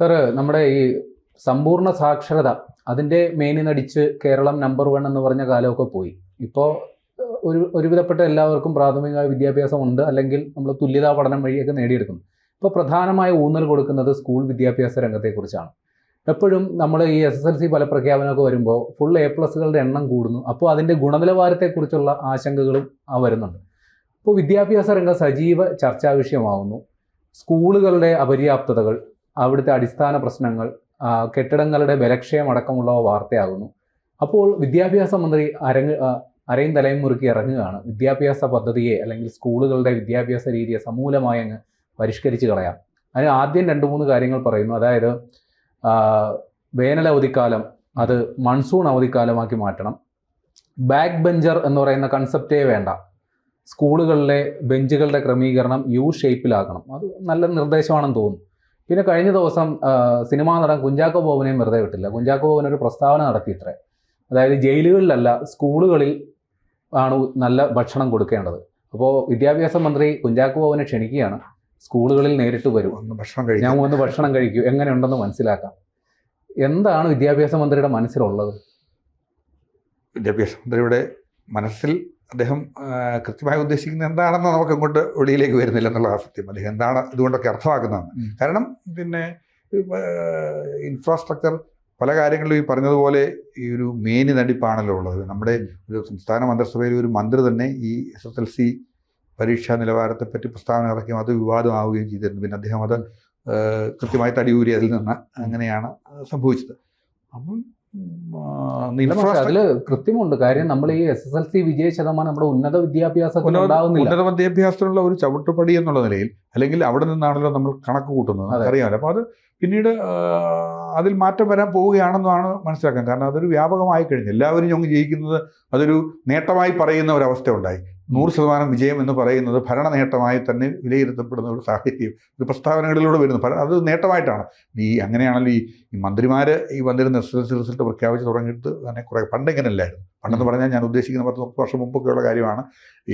Sir നമ്മുടെ ഈ സമ്പൂർണ്ണ സാക്ഷരത അതിൻ്റെ മേനിനടിച്ച് കേരളം നമ്പർ 1 എന്ന് പറഞ്ഞ കാലമൊക്കെ പോയി. ഇപ്പോൾ ഒരുവിധപ്പെട്ട എല്ലാവർക്കും പ്രാഥമിക വിദ്യാഭ്യാസം ഉണ്ട്, അല്ലെങ്കിൽ നമ്മൾ തുല്യതാ പഠനം വഴിയൊക്കെ നേടിയെടുക്കുന്നു. ഇപ്പോൾ പ്രധാനമായ ഊന്നൽ കൊടുക്കുന്നത് സ്കൂൾ വിദ്യാഭ്യാസ രംഗത്തെക്കുറിച്ചാണ്. എപ്പോഴും നമ്മൾ ഈ SSLC ഫലപ്രഖ്യാപനമൊക്കെ വരുമ്പോൾ ഫുൾ A+കളുടെ എണ്ണം കൂടുന്നു. അപ്പോൾ അതിൻ്റെ ഗുണനിലവാരത്തെക്കുറിച്ചുള്ള ആശങ്കകളും വരുന്നുണ്ട്. ഇപ്പോൾ വിദ്യാഭ്യാസ രംഗം സജീവ ചർച്ചാ വിഷയമാവുന്നു. സ്കൂളുകളുടെ അപര്യാപ്തതകൾ, അവിടുത്തെ അടിസ്ഥാന പ്രശ്നങ്ങൾ, കെട്ടിടങ്ങളുടെ ബലക്ഷയം അടക്കമുള്ളവ വാർത്തയാകുന്നു. അപ്പോൾ വിദ്യാഭ്യാസ മന്ത്രി അരയും തലയും മുറുക്കി ഇറങ്ങുകയാണ്. വിദ്യാഭ്യാസ പദ്ധതിയെ അല്ലെങ്കിൽ സ്കൂളുകളുടെ വിദ്യാഭ്യാസ രീതിയെ സമൂലമായി അങ്ങ് പരിഷ്കരിച്ച് കളയാം. അതിന് ആദ്യം 2-3 കാര്യങ്ങൾ പറയുന്നു. അതായത് വേനൽ അവധിക്കാലം അത് മൺസൂൺ അവധിക്കാലമാക്കി മാറ്റണം. ബാക്ക് ബെഞ്ചർ എന്ന് പറയുന്ന കൺസെപ്റ്റേ വേണ്ട. സ്കൂളുകളിലെ ബെഞ്ചുകളുടെ ക്രമീകരണം ഷേപ്പിലാക്കണം. അത് നല്ല നിർദ്ദേശമാണെന്ന് തോന്നുന്നു. പിന്നെ കഴിഞ്ഞ ദിവസം സിനിമാ നടൻ കുഞ്ചാക്കോ ബോബനെയും വെറുതെ വിട്ടില്ല. കുഞ്ചാക്കോ ബോബൻ ഒരു പ്രസ്താവന നടത്തിയിത്രേ. അതായത് ജയിലുകളിലല്ല, സ്കൂളുകളിൽ ആണ് നല്ല ഭക്ഷണം കൊടുക്കേണ്ടത്. അപ്പോൾ വിദ്യാഭ്യാസ മന്ത്രി കുഞ്ചാക്കോ ബോബനെ ക്ഷണിക്കുകയാണ്, സ്കൂളുകളിൽ നേരിട്ട് വരും, ഞാൻ ഒന്ന് ഭക്ഷണം കഴിക്കൂ, എങ്ങനെയുണ്ടെന്ന് മനസ്സിലാക്കാം. എന്താണ് വിദ്യാഭ്യാസ മന്ത്രിയുടെ മനസ്സിലുള്ളത്? വിദ്യാഭ്യാസ മന്ത്രിയുടെ മനസ്സിൽ അദ്ദേഹം കൃത്യമായി ഉദ്ദേശിക്കുന്നത് എന്താണെന്ന് നമുക്ക് ഇങ്ങോട്ട് വെളിയിലേക്ക് വരുന്നില്ല എന്നുള്ളതാണ് സത്യം. അദ്ദേഹം എന്താണ് ഇതുകൊണ്ടൊക്കെ അർത്ഥമാക്കുന്നതാണ്. കാരണം പിന്നെ ഇൻഫ്രാസ്ട്രക്ചർ പല കാര്യങ്ങളിലും ഈ പറഞ്ഞതുപോലെ ഈ ഒരു മേനി നടിപ്പാണല്ലോ ഉള്ളത്. നമ്മുടെ ഒരു സംസ്ഥാന മന്ത്രിസഭയിൽ ഒരു മന്ത്രി തന്നെ ഈ SSLC പരീക്ഷാ നിലവാരത്തെപ്പറ്റി പ്രസ്താവന ഇറക്കുകയും അത് വിവാദമാവുകയും ചെയ്തിരുന്നു. പിന്നെ അദ്ദേഹം അത് കൃത്യമായി തടിയൂരി അതിൽ നിന്ന് അങ്ങനെയാണ് സംഭവിച്ചത്. അപ്പം അതില് കൃത്യമുണ്ട്. കാര്യം നമ്മൾ ഈ SSLC വിജയ ശതമാനം നമ്മുടെ ഉന്നത വിദ്യാഭ്യാസത്തിനുള്ള ഒരു ചവിട്ടുപടി എന്നുള്ള നിലയിൽ, അല്ലെങ്കിൽ അവിടെ നിന്നാണല്ലോ നമ്മൾ കണക്ക് കൂട്ടുന്നത്, അറിയാമല്ലോ. അപ്പോൾ അത് പിന്നീട് അതിൽ മാറ്റം വരാൻ പോവുകയാണെന്നാണ് മനസ്സിലാക്കാൻ. കാരണം അതൊരു വ്യാപകമായി കഴിഞ്ഞു. എല്ലാവരും ഞങ്ങൾ ജയിക്കുന്നത് അതൊരു നേട്ടമായി പറയുന്ന ഒരവസ്ഥ ഉണ്ടായി. 100% വിജയം എന്ന് പറയുന്നത് ഭരണ നേട്ടമായി തന്നെ വിലയിരുത്തപ്പെടുന്ന ഒരു സാഹചര്യം ഒരു പ്രസ്താവനകളിലൂടെ വരുന്നു. അത് നേട്ടമായിട്ടാണ്. അങ്ങനെയാണല്ലോ ഈ മന്ത്രിമാർ ഈ വന്നിരുന്ന SSLC റിസൾട്ട് പ്രഖ്യാപിച്ച് തുടങ്ങിയിട്ട് തന്നെ കുറേ പണ്ടിങ്ങനെ അല്ലായിരുന്നു. പണ്ടെന്ന് പറഞ്ഞാൽ ഞാൻ ഉദ്ദേശിക്കുന്ന 10-30 വർഷം മുമ്പൊക്കെയുള്ള കാര്യമാണ്.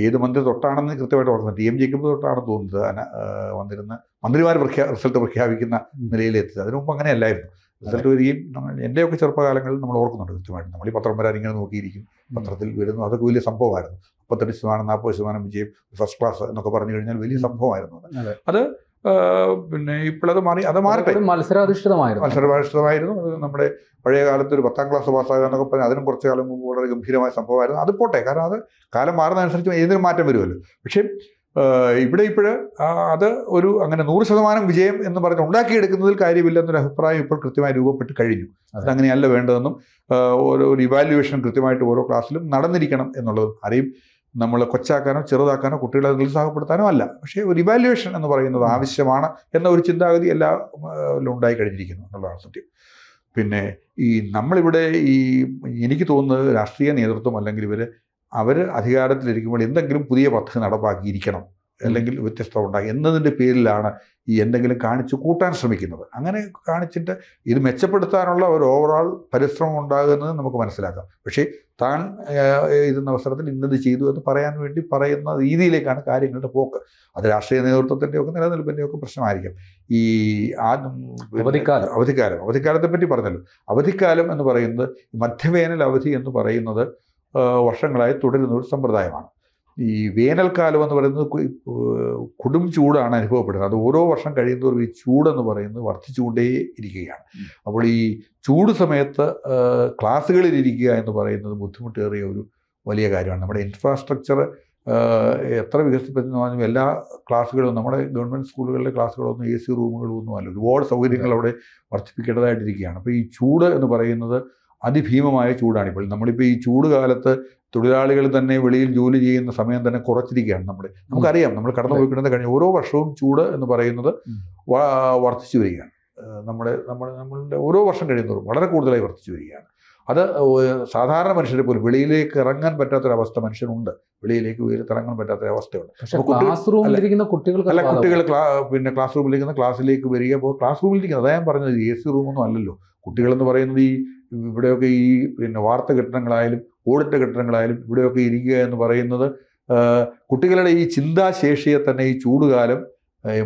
ഏത് മന്ത്രി തൊട്ടാണെന്ന് കൃത്യമായിട്ട് ഓർക്കുന്നത്. TM ജേക്കബ് തൊട്ടാണെന്ന് തോന്നുന്നത് വന്നിരുന്ന മന്ത്രിമാർ റിസൾട്ട് പ്രഖ്യാപിക്കുന്ന നിലയിലെത്തിയത്. അതിനു മുമ്പ് അങ്ങനെയല്ലായിരുന്നു. റിസൾട്ട് വരികയും എൻ്റെയൊക്കെ ചെറുപ്പകാലങ്ങളിൽ നമ്മൾ ഓർക്കുന്നുണ്ട് കൃത്യമായിട്ട്. നമ്മൾ ഈ പത്രം വരാൻ ഇങ്ങനെ നോക്കിയിരിക്കും, പത്രത്തിൽ വരുന്നു, അതൊക്കെ വലിയ സംഭവമായിരുന്നു. 38%, 40% വിജയം, ഫസ്റ്റ് ക്ലാസ് എന്നൊക്കെ പറഞ്ഞു കഴിഞ്ഞാൽ വലിയ സംഭവമായിരുന്നു. അത് പിന്നെ ഇപ്പോഴത് മാറി, അത് മാറട്ടെ. മത്സരാധിഷ്ഠിതമായിരുന്നു. അത് നമ്മുടെ പഴയ കാലത്ത് ഒരു 10ാം ക്ലാസ് പാസ്സാകുക എന്നൊക്കെ പറഞ്ഞാൽ അതിനും കുറച്ച് കാലം മുമ്പ് വളരെ ഗംഭീരമായ സംഭവമായിരുന്നു. അത് പോട്ടെ, കാരണം അത് കാലം മാറുന്നതനുസരിച്ച് ഏതൊരു മാറ്റം വരുമല്ലോ. പക്ഷേ ഇവിടെ അത് ഒരു അങ്ങനെ 100% വിജയം എന്ന് പറഞ്ഞ് ഉണ്ടാക്കിയെടുക്കുന്നതിൽ കാര്യമില്ലെന്നൊരു അഭിപ്രായം ഇപ്പോൾ കൃത്യമായി രൂപപ്പെട്ട് കഴിഞ്ഞു. അതങ്ങനെയല്ല വേണ്ടതെന്നും ഒരു ഇവാലുവേഷൻ കൃത്യമായിട്ട് ഓരോ ക്ലാസ്സിലും നടന്നിരിക്കണം എന്നുള്ളതും, ആരെയും നമ്മൾ കൊച്ചാക്കാനോ ചെറുതാക്കാനോ കുട്ടികളെ നിരുത്സാഹപ്പെടുത്താനോ അല്ല, പക്ഷേ ഒരു ഇവാലുവേഷൻ എന്ന് പറയുന്നത് ആവശ്യമാണ് എന്ന ഒരു ചിന്താഗതി എല്ലാവരിലും ഉണ്ടായി കഴിഞ്ഞിരിക്കുന്നു എന്നുള്ളതാണ് സത്യം. പിന്നെ നമ്മളിവിടെ എനിക്ക് തോന്നുന്നത് രാഷ്ട്രീയ നേതൃത്വം അല്ലെങ്കിൽ അവർ അധികാരത്തിലിരിക്കുമ്പോൾ എന്തെങ്കിലും പുതിയ പദ്ധതി നടപ്പാക്കിയിരിക്കണം, അല്ലെങ്കിൽ വ്യത്യസ്തത ഉണ്ടാക്കി എന്നതിൻ്റെ പേരിലാണ് എന്തെങ്കിലും കാണിച്ചു കൂട്ടാൻ ശ്രമിക്കുന്നത്. അങ്ങനെ കാണിച്ചിട്ട് ഇത് മെച്ചപ്പെടുത്താനുള്ള ഒരു ഓവറോൾ പരിശ്രമം ഉണ്ടാകുന്നത് നമുക്ക് മനസ്സിലാക്കാം. പക്ഷേ താൻ ഇരുന്ന അവസരത്തിൽ ഇന്നത് ചെയ്തു എന്ന് പറയാൻ വേണ്ടി പറയുന്ന രീതിയിലേക്കാണ് കാര്യങ്ങളുടെ പോക്ക്. അത് രാഷ്ട്രീയ നേതൃത്വത്തിൻ്റെയൊക്കെ നിലനിൽപ്പിൻ്റെയൊക്കെ പ്രശ്നമായിരിക്കും. അവധിക്കാലത്തെ പറ്റി പറഞ്ഞല്ലോ. അവധിക്കാലം എന്ന് പറയുന്നത്, മധ്യവേനൽ അവധി എന്ന് പറയുന്നത് വർഷങ്ങളായി തുടരുന്ന ഒരു സമ്പ്രദായമാണ്. ഈ വേനൽക്കാലം എന്ന് പറയുന്നത് കൊടും ചൂടാണ് അനുഭവപ്പെടുന്നത്. അത് ഓരോ വർഷം കഴിയുന്നതോറും ഈ ചൂടെന്ന് പറയുന്നത് വർദ്ധിച്ചുകൊണ്ടേ ഇരിക്കുകയാണ്. അപ്പോൾ ഈ ചൂട് സമയത്ത് ക്ലാസ്സുകളിൽ ഇരിക്കുക എന്ന് പറയുന്നത് ബുദ്ധിമുട്ടേറിയ ഒരു വലിയ കാര്യമാണ്. നമ്മുടെ ഇൻഫ്രാസ്ട്രക്ചർ എത്ര വികസിപ്പിച്ചെന്ന് എല്ലാ ക്ലാസ്സുകളും, നമ്മുടെ ഗവൺമെൻറ് സ്കൂളുകളിലെ ക്ലാസ്സുകളൊന്നും AC റൂമുകളൊന്നും അല്ല, ഒരുപാട് സൗകര്യങ്ങൾ അവിടെ വർദ്ധിപ്പിക്കേണ്ടതായിട്ടിരിക്കുകയാണ്. അപ്പോൾ ഈ ചൂട് എന്ന് പറയുന്നത് അതിഭീമമായ ചൂടാണിപ്പോൾ. നമ്മളിപ്പോൾ ഈ ചൂട് കാലത്ത് തൊഴിലാളികൾ തന്നെ വെളിയിൽ ജോലി ചെയ്യുന്ന സമയം തന്നെ കുറച്ചിരിക്കുകയാണ്. നമുക്കറിയാം, നമ്മൾ കടന്നു പോയിക്കൊണ്ടത് കഴിഞ്ഞ ഓരോ വർഷവും ചൂട് എന്ന് പറയുന്നത് വർദ്ധിച്ചു വരികയാണ്. നമ്മളുടെ ഓരോ വർഷം കഴിയുന്നതും വളരെ കൂടുതലായി വർദ്ധിച്ചു വരികയാണ്. അത് സാധാരണ മനുഷ്യരെ പോലും വെളിയിലേക്ക് ഇറങ്ങാൻ പറ്റാത്തൊരവസ്ഥ മനുഷ്യനുണ്ട്. വെളിയിലേക്ക് ഇറങ്ങാൻ പറ്റാത്തൊരവസ്ഥയുണ്ട്. കുട്ടികൾ പിന്നെ ക്ലാസ് റൂമിലിരിക്കുന്ന ക്ലാസ്സിലേക്ക് വരിക. അപ്പോൾ ക്ലാസ് റൂമിലിരിക്കുന്നത്, അതാ ഞാൻ പറഞ്ഞത്, AC റൂമൊന്നും അല്ലല്ലോ. കുട്ടികളെന്ന് പറയുന്നത് ഇവിടെയൊക്കെ പിന്നെ വാർത്ത കെട്ടിടങ്ങളായാലും ഓടിട്ട കെട്ടിടങ്ങളായാലും ഇവിടെയൊക്കെ ഇരിക്കുക എന്ന് പറയുന്നത് കുട്ടികളുടെ ഈ ചിന്താശേഷിയെ തന്നെ ഈ ചൂടുകാലം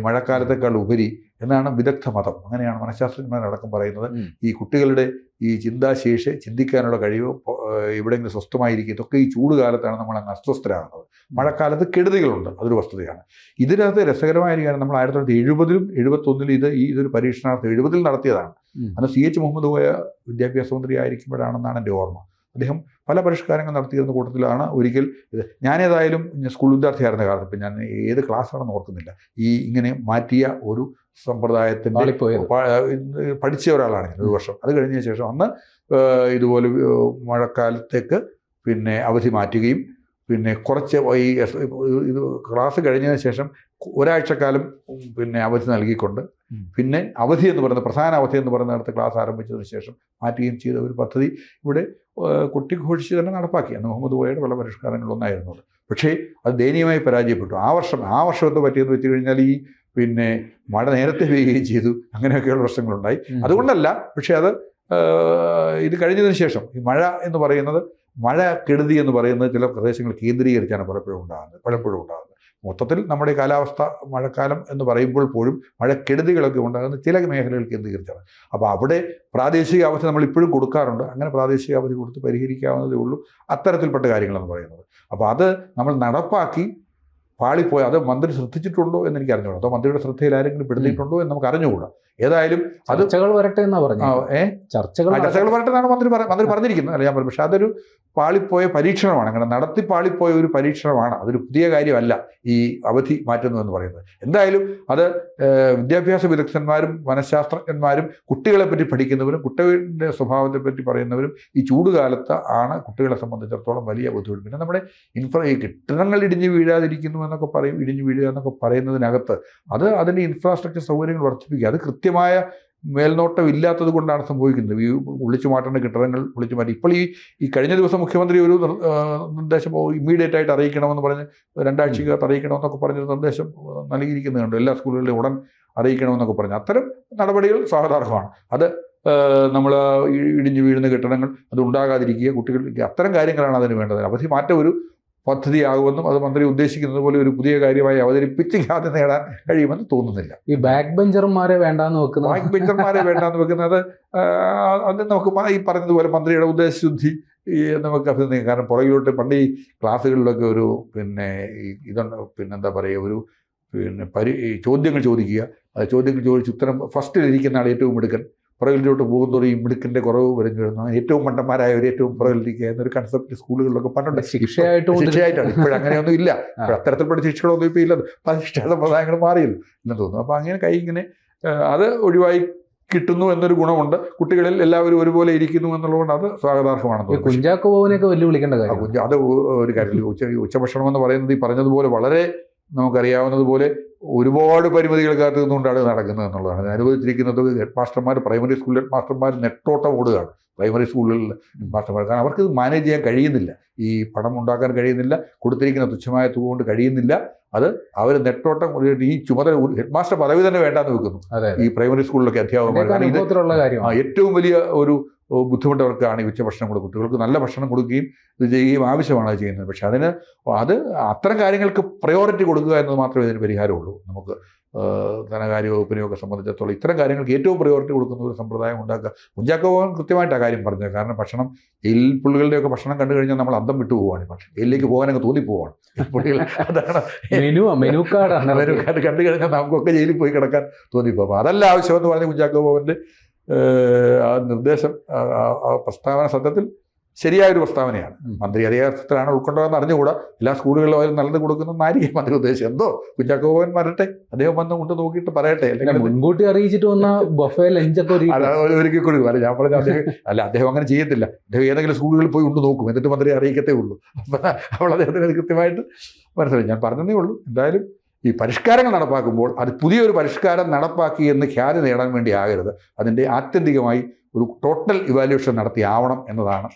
മഴക്കാലത്തെക്കാൾ ഉപരി എന്നാണ് വിദഗ്ധ മതം, അങ്ങനെയാണ് മനഃശാസ്ത്രജ്ഞന്മാരടക്കം പറയുന്നത്. ഈ കുട്ടികളുടെ ഈ ചിന്താശേഷി, ചിന്തിക്കാനുള്ള കഴിവ്, എവിടെയെങ്കിലും സ്വസ്ഥമായിരിക്കും, ഇതൊക്കെ ഈ ചൂട് കാലത്താണ് നമ്മൾ അങ്ങ് അസ്വസ്ഥരാകുന്നത്. മഴക്കാലത്ത് കെടുതികളുണ്ട്, അതൊരു വസ്തുതയാണ്. ഇതിനകത്ത് രസകരമായ ഒരു കാര്യം, നമ്മൾ 1970-ലും 1971-ലും ഇതൊരു പരീക്ഷണാർത്ഥം 70-ൽ നടത്തിയതാണ്. അന്ന് CH മുഹമ്മദ് കോയ വിദ്യാഭ്യാസ മന്ത്രി ആയിരിക്കുമ്പോഴാണെന്നാണ് എൻ്റെ ഓർമ്മ. അദ്ദേഹം പല പരിഷ്കാരങ്ങൾ നടത്തിയിരുന്ന കൂട്ടത്തിലാണ് ഒരിക്കൽ ഇത്. ഞാനേതായാലും സ്കൂൾ വിദ്യാർത്ഥിയായിരുന്ന കാലത്ത്, ഇപ്പം ഞാൻ ഏത് ക്ലാസ്സാണെന്ന് ഓർക്കുന്നില്ല, ഈ ഇങ്ങനെ മാറ്റിയ ഒരു സമ്പ്രദായത്തിൻ്റെ പഠിച്ച ഒരാളാണ് ഞാൻ 1 വർഷം. അത് കഴിഞ്ഞ ശേഷം അന്ന് ഇതുപോലെ മഴക്കാലത്തേക്ക് പിന്നെ അവധി മാറ്റുകയും പിന്നെ കുറച്ച് ഈ ഇത് ക്ലാസ് കഴിഞ്ഞതിന് ശേഷം ഒരാഴ്ചക്കാലം പിന്നെ അവധി നൽകിക്കൊണ്ട് പിന്നെ അവധി എന്ന് പറയുന്ന പ്രധാന അവധി എന്ന് പറയുന്നിടത്ത് ക്ലാസ് ആരംഭിച്ചതിന് ശേഷം മാറ്റുകയും ചെയ്ത ഒരു പദ്ധതി ഇവിടെ കൊട്ടിഘോഷിച്ച് തന്നെ നടപ്പാക്കി. അന്ന് മുഹമ്മദ് കോയയുടെ പല പരിഷ്കാരങ്ങളൊന്നായിരുന്നു അത്. പക്ഷേ അത് ദയനീയമായി പരാജയപ്പെട്ടു. ആ വർഷത്തെ പറ്റിയെന്ന് വെച്ച് കഴിഞ്ഞാൽ ഈ പിന്നെ മഴ നേരത്തെ പെയ്യുകയും ചെയ്തു, അങ്ങനെയൊക്കെയുള്ള പ്രശ്നങ്ങളുണ്ടായി. അതുകൊണ്ടല്ല, പക്ഷേ അത് ഇത് കഴിഞ്ഞതിന് ശേഷം ഈ മഴ എന്ന് പറയുന്നത്, മഴ കെടുതി എന്ന് പറയുന്നത് ചില പ്രദേശങ്ങൾ കേന്ദ്രീകരിച്ചാണ് പലപ്പോഴും ഉണ്ടാകുന്നത്. മൊത്തത്തിൽ നമ്മുടെ കാലാവസ്ഥ മഴക്കാലം എന്ന് പറയുമ്പോൾ പോലും മഴക്കെടുതികളൊക്കെ ഉണ്ടാകുന്ന ചില മേഖലകൾ കേന്ദ്രീകരിച്ചാണ്. അപ്പോൾ അവിടെ പ്രാദേശിക അവധി നമ്മൾ ഇപ്പോഴും കൊടുക്കാറുണ്ട്. അങ്ങനെ പ്രാദേശിക അവധി കൊടുത്ത് പരിഹരിക്കാവുന്നതേ ഉള്ളൂ അത്തരത്തിൽപ്പെട്ട കാര്യങ്ങളെന്ന് പറയുന്നത്. അപ്പോൾ അത് നമ്മൾ നടപ്പാക്കി പാളിപ്പോയി, അത് മന്ത്രി ശ്രദ്ധിച്ചിട്ടുണ്ടോ എന്ന് എനിക്ക് അറിഞ്ഞുകൂടാ, അതോ മന്ത്രിയുടെ ശ്രദ്ധയിൽ ആരെങ്കിലും പെടുത്തിയിട്ടുണ്ടോ എന്ന് നമുക്ക് അറിഞ്ഞുകൂടാ. ഏതായാലും അത് ചർച്ചകൾ വരട്ടെ എന്നാ പറഞ്ഞു. ചർച്ചകൾ വരട്ടെ എന്നാണ് മന്ത്രി പറഞ്ഞിരിക്കുന്നത്. അല്ല ഞാൻ പറഞ്ഞു. പക്ഷെ അതൊരു പാളിപ്പോയ പരീക്ഷണമാണ്, അങ്ങനെ നടത്തി പാളിപ്പോയ ഒരു പരീക്ഷണമാണ്. അതൊരു പുതിയ കാര്യമല്ല ഈ അവധി മാറ്റുന്നു എന്ന് പറയുന്നത്. എന്തായാലും അത് വിദ്യാഭ്യാസ വിദഗ്ധന്മാരും മനഃശാസ്ത്രജ്ഞന്മാരും കുട്ടികളെ പറ്റി പഠിക്കുന്നവരും കുട്ടികളുടെ സ്വഭാവത്തെ പറ്റി പറയുന്നവരും ഈ ചൂടുകാലത്ത് ആണ് കുട്ടികളെ സംബന്ധിച്ചിടത്തോളം വലിയ ബുദ്ധിമുട്ട്. പിന്നെ നമ്മുടെ ഈ കെട്ടിടങ്ങൾ ഇടിഞ്ഞു വീഴാതിരിക്കുന്നു എന്നൊക്കെ പറയും, ഇടിഞ്ഞു വീഴുക എന്നൊക്കെ പറയുന്നതിനകത്ത് അത് അതിൻ്റെ ഇൻഫ്രാസ്ട്രക്ചർ സൗകര്യങ്ങൾ വർദ്ധിപ്പിക്കുക, അത് കൃത്യമായ മേൽനോട്ടം ഇല്ലാത്തത് കൊണ്ടാണ് സംഭവിക്കുന്നത്. ഈ ഒളിച്ചു മാറ്റേണ്ട കെട്ടിടങ്ങൾ ഒളിച്ചു മാറ്റി. ഇപ്പോൾ ഈ കഴിഞ്ഞ ദിവസം മുഖ്യമന്ത്രി ഒരു നിർദ്ദേശം ഇമ്മീഡിയറ്റ് ആയിട്ട് അറിയിക്കണമെന്ന് പറഞ്ഞ് 2 ആഴ്ചക്കകത്ത് അറിയിക്കണമെന്നൊക്കെ പറഞ്ഞൊരു നിർദ്ദേശം നൽകിയിരിക്കുന്നത് കണ്ടു. എല്ലാ സ്കൂളുകളിലും ഉടൻ അറിയിക്കണമെന്നൊക്കെ പറഞ്ഞു. അത്തരം നടപടികൾ സ്വാഗതാർഹമാണ്. അത് നമ്മൾ ഇടിഞ്ഞു വീഴുന്ന കെട്ടിടങ്ങൾ അത് ഉണ്ടാകാതിരിക്കുക, കുട്ടികൾക്ക് അത്തരം കാര്യങ്ങളാണ് അതിന് വേണ്ടത്. അവധി മാറ്റം ഒരു പദ്ധതിയാകുമെന്നും അത് മന്ത്രി ഉദ്ദേശിക്കുന്നത് പോലെ ഒരു പുതിയ കാര്യമായി അവതരിപ്പിച്ച് ഖ്യാതി നേടാൻ കഴിയുമെന്ന് തോന്നുന്നില്ല. ഈ ബാക്ക് ബെഞ്ചർമാരെ വേണ്ടാന്ന് വെക്കുന്നത് അത് നമുക്ക് ഈ പറഞ്ഞതുപോലെ മന്ത്രിയുടെ ഉദ്ദേശശുദ്ധി നമുക്ക് അഭിനന്ദിക്കാം. കാരണം പുറകിലോട്ട് പണ്ട് ഈ ക്ലാസ്സുകളിലൊക്കെ ഒരു പിന്നെ ഇതുണ്ട്, പിന്നെന്താ പറയുക, ഒരു പിന്നെ ചോദ്യങ്ങൾ ചോദിക്കുക, ചോദ്യങ്ങൾ ചോദിച്ച് ഉത്തരം ഫസ്റ്റിലിരിക്കുന്ന ആൾ ഏറ്റവും മിടുക്കൻ, പുറകിലോട്ട് പോകുന്നതോറും ഈ മിടുക്കിൻ്റെ കുറവ് വരുന്നു, ഏറ്റവും മണ്ടന്മാരായവർ ഏറ്റവും പുറകിലിരിക്കുക എന്നൊരു കൺസെപ്റ്റ് സ്കൂളുകളിലൊക്കെ പണ്ടുണ്ട്. ശിക്ഷയായിട്ടാണ്. ഇപ്പോഴങ്ങനെയൊന്നും ഇല്ല. അത്തരത്തിൽപ്പെട്ട ശിക്ഷകളൊന്നും ഇപ്പോൾ ഇല്ല. പരിഷ്ഠ സമ്പ്രദായങ്ങൾ മാറിയല്ലോ എന്ന് തോന്നുന്നു. അപ്പോൾ അങ്ങനെ ഇങ്ങനെ അത് ഒഴിവായി കിട്ടുന്നു എന്നൊരു ഗുണമുണ്ട്. കുട്ടികളിൽ എല്ലാവരും ഒരുപോലെ ഇരിക്കുന്നു എന്നുള്ളതുകൊണ്ട് അത് സ്വാഗതാർഹമാണെന്ന്. കുഞ്ചാക്കോ ബോബനെയൊക്കെ വെല്ലുവിളിക്കേണ്ട കാര്യം അത് ഒരു കാര്യമില്ല. ഉച്ചഭക്ഷണം എന്ന് പറയുന്നത് ഈ പറഞ്ഞതുപോലെ വളരെ നമുക്കറിയാവുന്നതുപോലെ ഒരുപാട് പരിമിതികൾക്കകത്ത് നിന്നുകൊണ്ടാണ് നടക്കുന്നത് എന്നുള്ളതാണ്. അതിന് അനുവദിച്ചിരിക്കുന്നത് ഹെഡ് മാസ്റ്റർമാർ, പ്രൈമറി സ്കൂൾ ഹെഡ് മാസ്റ്റർമാർ നെട്ടോട്ടം ഓടുകയാണ് പ്രൈമറി സ്കൂളുകളിൽ മാസ്റ്റർമാർ. കാരണം അവർക്ക് ഇത് മാനേജ് ചെയ്യാൻ കഴിയുന്നില്ല, ഈ പണം ഉണ്ടാക്കാൻ കഴിയുന്നില്ല, കൊടുത്തിരിക്കുന്ന തുച്ഛമായ തുക കൊണ്ട് കഴിയുന്നില്ല. അത് അവർ നെട്ടോട്ടം ഈ ചുമതല ഹെഡ് മാസ്റ്റർ പദവി തന്നെ വേണ്ടാന്ന് വെക്കുന്നു ഈ പ്രൈമറി സ്കൂളിലൊക്കെ അധ്യാപകന്മാർ. ഏറ്റവും വലിയ ഒരു ബുദ്ധിമുട്ടവർക്കാണ് ഈ ഉച്ചഭക്ഷണം കൊടുക്കുക. കുട്ടികൾക്ക് നല്ല ഭക്ഷണം കൊടുക്കുകയും ഇത് ചെയ്യുകയും ആവശ്യമാണ് അത് ചെയ്യുന്നത്. പക്ഷെ അത് അത്തരം കാര്യങ്ങൾക്ക് പ്രയോറിറ്റി കൊടുക്കുക എന്നത് മാത്രമേ ഇതിന് പരിഹാരമുള്ളൂ. നമുക്ക് ധനകാര്യ വകുപ്പിനെയൊക്കെ സംബന്ധിച്ചിടത്തോളം ഇത്തരം കാര്യങ്ങൾക്ക് ഏറ്റവും പ്രയോറിറ്റി കൊടുക്കുന്ന ഒരു സമ്പ്രദായം ഉണ്ടാക്കുക. കുഞ്ചാക്കോ ബോബൻ കൃത്യമായിട്ട് ആ കാര്യം പറഞ്ഞത്. കാരണം ഭക്ഷണം ജയിൽ പുള്ളികളുടെയൊക്കെ ഭക്ഷണം കണ്ടു കഴിഞ്ഞാൽ നമ്മൾ അന്തം വിട്ടു പോവുകയാണ്. പക്ഷേ ജയിലിലേക്ക് പോകാനൊക്കെ തോന്നിപ്പോവാണ് പുള്ളികൾ. അതാണ് മെനു കാർഡ് കണ്ടു കഴിഞ്ഞാൽ നമുക്കൊക്കെ ജയിലിൽ പോയി കിടക്കാൻ തോന്നിപ്പോ. അപ്പോൾ അതല്ല ആവശ്യമെന്ന് പറഞ്ഞ് കുഞ്ചാക്കോ ബോബൻ്റെ ആ നിർദ്ദേശം, പ്രസ്താവന സത്യത്തിൽ ശരിയായൊരു പ്രസ്താവനയാണ്. മന്ത്രി അധികാരത്തിലാണ് ഉൾക്കൊണ്ടതെന്ന് അറിഞ്ഞുകൂടാ. എല്ലാ സ്കൂളുകളിലും അവർ നല്ലത് കൊടുക്കുന്നതായിരിക്കും മന്ത്രി ഉദ്ദേശിച്ചത്. എന്തോ കുഞ്ചാക്കോ ബോബൻ വരട്ടെ, അദ്ദേഹം വന്ന് കൊണ്ട് നോക്കിയിട്ട് പറയട്ടെ. മുൻകൂട്ടി അറിയിച്ചിട്ട് വന്ന ബഫേ ലഞ്ചൊക്കെ ഒരുക്കി കൊടുക്കും. അല്ല ഞാൻ പറഞ്ഞ അദ്ദേഹം അങ്ങനെ ചെയ്യത്തില്ല. അദ്ദേഹം ഏതെങ്കിലും സ്കൂളുകളിൽ പോയി കൊണ്ട് നോക്കും, എന്നിട്ട് മന്ത്രി അറിയിക്കത്തേ ഉള്ളൂ. അപ്പം അവൾ അദ്ദേഹത്തിന് കൃത്യമായിട്ട് മനസ്സിലായി. ഞാൻ പറഞ്ഞതേ ഉള്ളൂ. എന്തായാലും ഈ പരിഷ്കാരങ്ങൾ നടപ്പാക്കുമ്പോൾ അത് പുതിയൊരു പരിഷ്കാരം നടപ്പാക്കി എന്ന് ഖ്യാതി നേടാൻ വേണ്ടി ആകരുത്. അതിൻ്റെ ആത്യന്തികമായി ഒരു ടോട്ടൽ ഇവാലുവേഷൻ നടത്തി ആവണം എന്നതാണ്